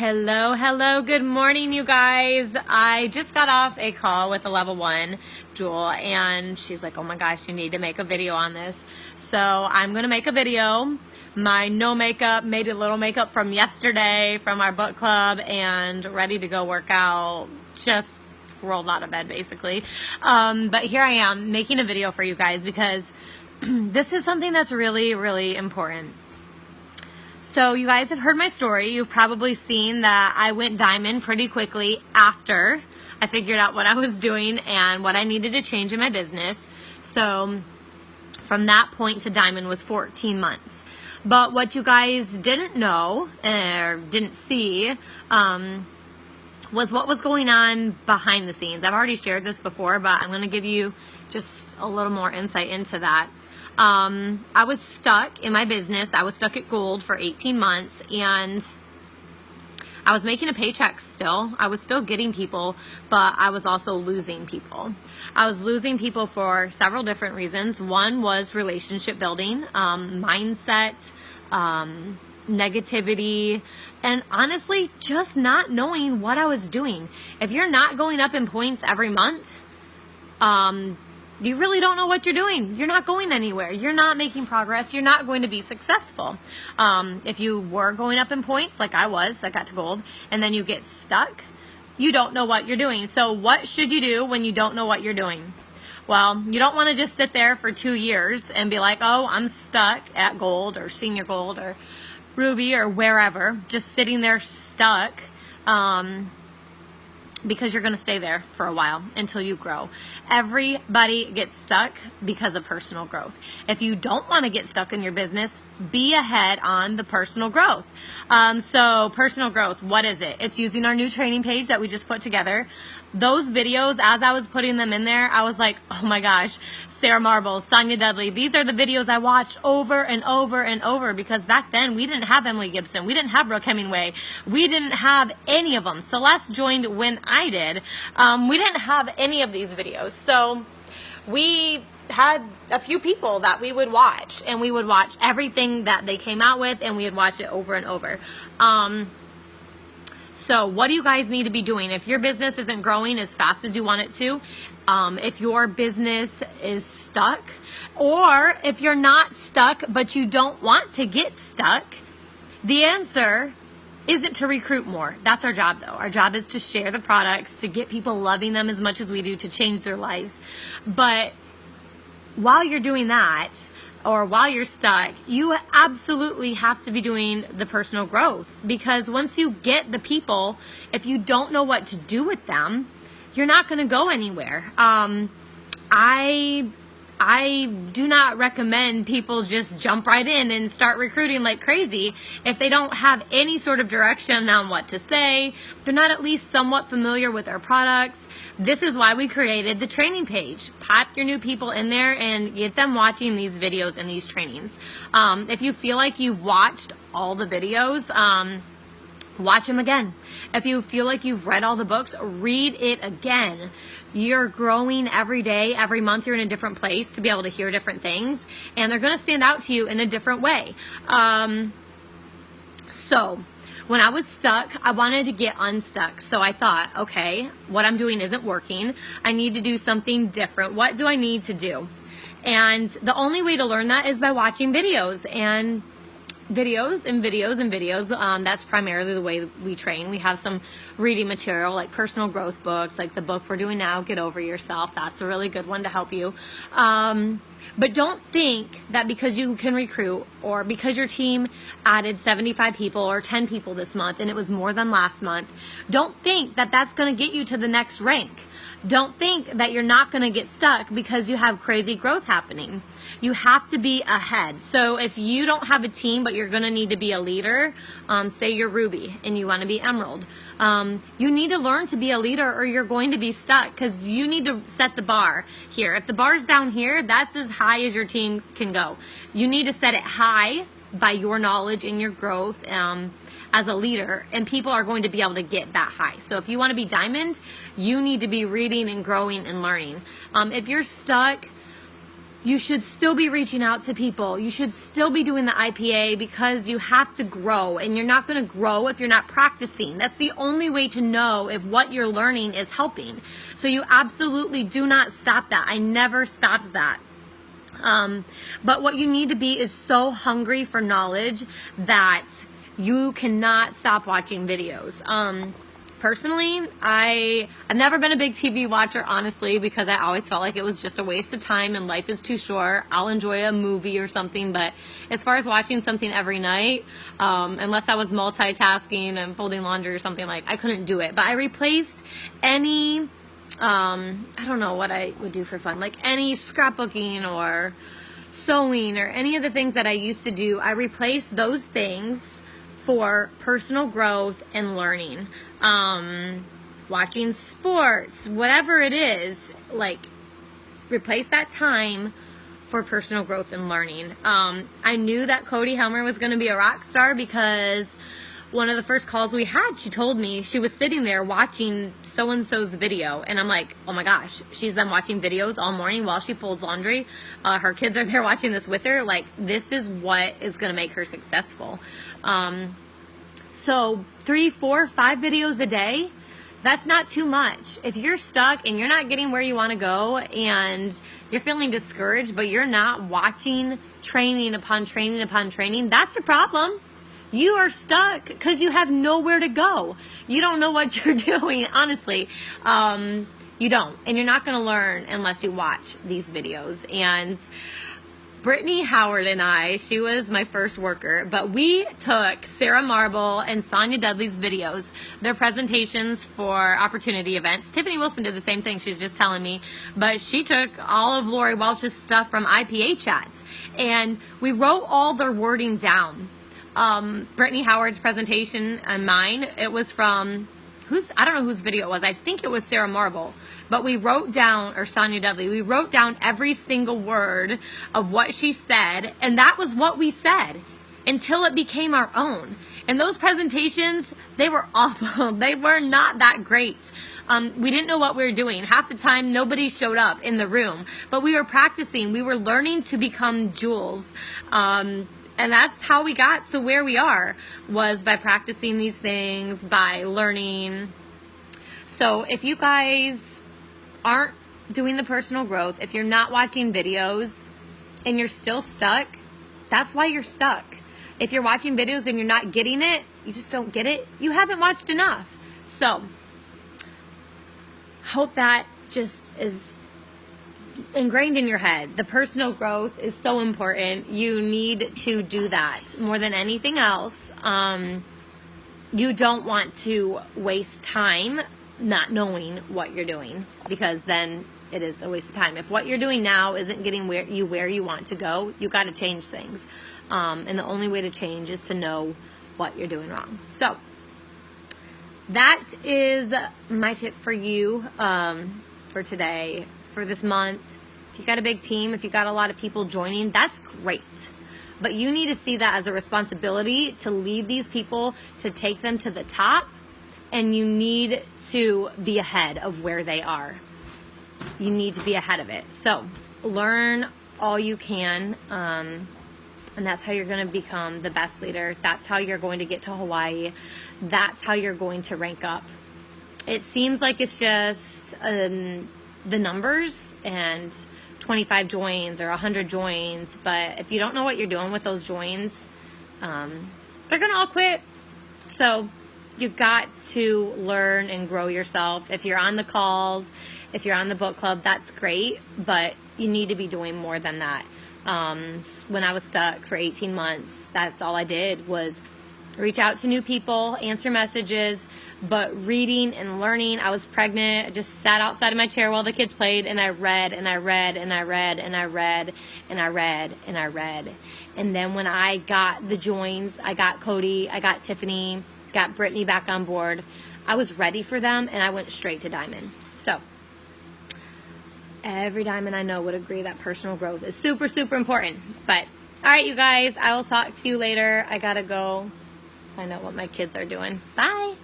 Hello, good morning, you guys. I just got off a call with a level 1 Jewel, and she's like, oh my gosh, you need to make a video on this. So I'm gonna make a video. My no makeup, maybe a little makeup from yesterday from our book club, and ready to go work out. Just rolled out of bed basically. But here I am making a video for you guys because this is something that's really important. So you guys have heard my story. You've probably seen that I went diamond pretty quickly after I figured out what I was doing and what I needed to change in my business. So from that point to diamond was 14 months. But what you guys didn't know or didn't see was what was going on behind the scenes. I've already shared this before, but I'm going to give you just a little more insight into that. I was stuck in my business. I was stuck at gold for 18 months, and I was making a paycheck still. I was still getting people, but I was also losing people. I was losing people for several different reasons. One was relationship building, mindset, negativity, and honestly, just not knowing what I was doing. If you're not going up in points every month, you really don't know what you're doing. You're not going anywhere. You're not making progress. You're not going to be successful. If you were going up in points, like I got to gold, and then you get stuck, you don't know what you're doing. So what should you do when you don't know what you're doing? Well, you don't want to just sit there for 2 years and be like, oh, I'm stuck at gold or senior gold or ruby or wherever, just sitting there stuck. Because you're going to stay there for a while until you grow. Everybody gets stuck because of personal growth. If you don't want to get stuck in your business, be ahead on the personal growth. So personal growth, what is it? It's using our new training page that we just put together. Those videos, as I was putting them in there, I was like, oh my gosh, Sarah Marble, Sonia Dudley, these are the videos I watched over and over, because back then we didn't have Emily Gibson, we didn't have Brooke Hemingway, we didn't have any of them. Celeste joined when I did. We didn't have any of these videos. So we had a few people that we would watch, and we would watch everything that they came out with, and we would watch it over and over. So what do you guys need to be doing? If your business isn't growing as fast as you want it to, if your business is stuck, or if you're not stuck but you don't want to get stuck, the answer isn't to recruit more. That's our job though. Our job is to share the products, to get people loving them as much as we do, to change their lives. But while you're doing that, or while you're stuck, you absolutely have to be doing the personal growth, because once you get the people, if you don't know what to do with them, you're not going to go anywhere. I do not recommend people just jump right in and start recruiting like crazy if they don't have any sort of direction on what to say. They're not at least somewhat familiar with our products. This is why we created the training page. Pop your new people in there and get them watching these videos and these trainings. If you feel like you've watched all the videos, watch them again. If you feel like you've read all the books, read it again. You're growing every day, every month you're in a different place to be able to hear different things, and they're going to stand out to you in a different way. So when I was stuck, I wanted to get unstuck. So I thought, okay, what I'm doing isn't working. I need to do something different. What do I need to do? And the only way to learn that is by watching videos and videos. That's primarily the way we train. We have some reading material like personal growth books, like the book we're doing now, Get Over Yourself. That's a really good one to help you. But don't think that because you can recruit, or because your team added 75 people or 10 people this month and it was more than last month, don't think that that's going to get you to the next rank. Don't think that you're not going to get stuck because you have crazy growth happening. You have to be ahead. So if you don't have a team but you're going to need to be a leader, say you're Ruby and you want to be Emerald, you need to learn to be a leader or you're going to be stuck, because you need to set the bar here. If the bar's down here, that's as high as your team can go. You need to set it high by your knowledge and your growth as a leader, and people are going to be able to get that high. So if you want to be diamond, you need to be reading and growing and learning. If you're stuck, you should still be reaching out to people. You should still be doing the IPA because you have to grow, and you're not going to grow if you're not practicing. That's the only way to know if what you're learning is helping. So you absolutely do not stop that. I never stopped that. But what you need to be is so hungry for knowledge that you cannot stop watching videos. Personally, I've never been a big TV watcher, honestly, because I always felt like it was just a waste of time and life is too short. I'll enjoy a movie or something, but as far as watching something every night, unless I was multitasking and folding laundry or something, like, I couldn't do it. But I replaced any, I don't know what I would do for fun, like any scrapbooking or sewing or any of the things that I used to do. I replaced those things for personal growth and learning. Watching sports, whatever it is, like, replace that time for personal growth and learning. I knew that Cody Helmer was going to be a rock star because one of the first calls we had, she told me she was sitting there watching so-and-so's video, and I'm like, oh my gosh, she's been watching videos all morning while she folds laundry. Her kids are there watching this with her. Like, this is what is going to make her successful. So 3, 4, 5 videos a day, that's not too much. If you're stuck and you're not getting where you want to go and you're feeling discouraged, but you're not watching training upon training upon training, that's a problem. You are stuck because you have nowhere to go. You don't know what you're doing, honestly. You don't. And you're not going to learn unless you watch these videos. And Brittany Howard and I, she was my first worker, but we took Sarah Marble and Sonia Dudley's videos, their presentations for opportunity events. Tiffany Wilson did the same thing, she's just telling me, but she took all of Lori Welch's stuff from IPA chats, and we wrote all their wording down. Brittany Howard's presentation and mine, it was from, I don't know whose video it was. I think it was Sarah Marble. But we wrote down, or Sonia Dudley, we wrote down every single word of what she said, and that was what we said until it became our own. And those presentations, they were awful. They were not that great. We didn't know what we were doing. Half the time, nobody showed up in the room. But we were practicing. We were learning to become Jules. And that's how we got to where we are, was by practicing these things, by learning. So if you guys aren't doing the personal growth, if you're not watching videos and you're still stuck, that's why you're stuck. If you're watching videos and you're not getting it, you just don't get it, you haven't watched enough. So, hope that just is ingrained in your head. The personal growth is so important. You need to do that more than anything else. You don't want to waste time not knowing what you're doing, because then it is a waste of time. If what you're doing now isn't getting where you want to go, you got to change things. And the only way to change is to know what you're doing wrong. So that is my tip for you for today, for this month. If you got a big team, if you got a lot of people joining, that's great. But you need to see that as a responsibility to lead these people, to take them to the top, and you need to be ahead of where they are. You need to be ahead of it. So learn all you can, and that's how you're going to become the best leader. That's how you're going to get to Hawaii. That's how you're going to rank up. It seems like it's just the numbers and 25 joins or 100 joins, but if you don't know what you're doing with those joins, they're going to all quit. So you got to learn and grow yourself. If you're on the calls, if you're on the book club, that's great, but you need to be doing more than that. When I was stuck for 18 months, that's all I did was reach out to new people, answer messages, but reading and learning. I was pregnant. I just sat outside of my chair while the kids played, and I read and I read and I read and I read and I read and I read. And then when I got the joins, I got Cody, I got Tiffany, got Brittany back on board, I was ready for them, and I went straight to Diamond. So every diamond I know would agree that personal growth is super, super important. But all right, you guys, I will talk to you later. I gotta go find out what my kids are doing. Bye.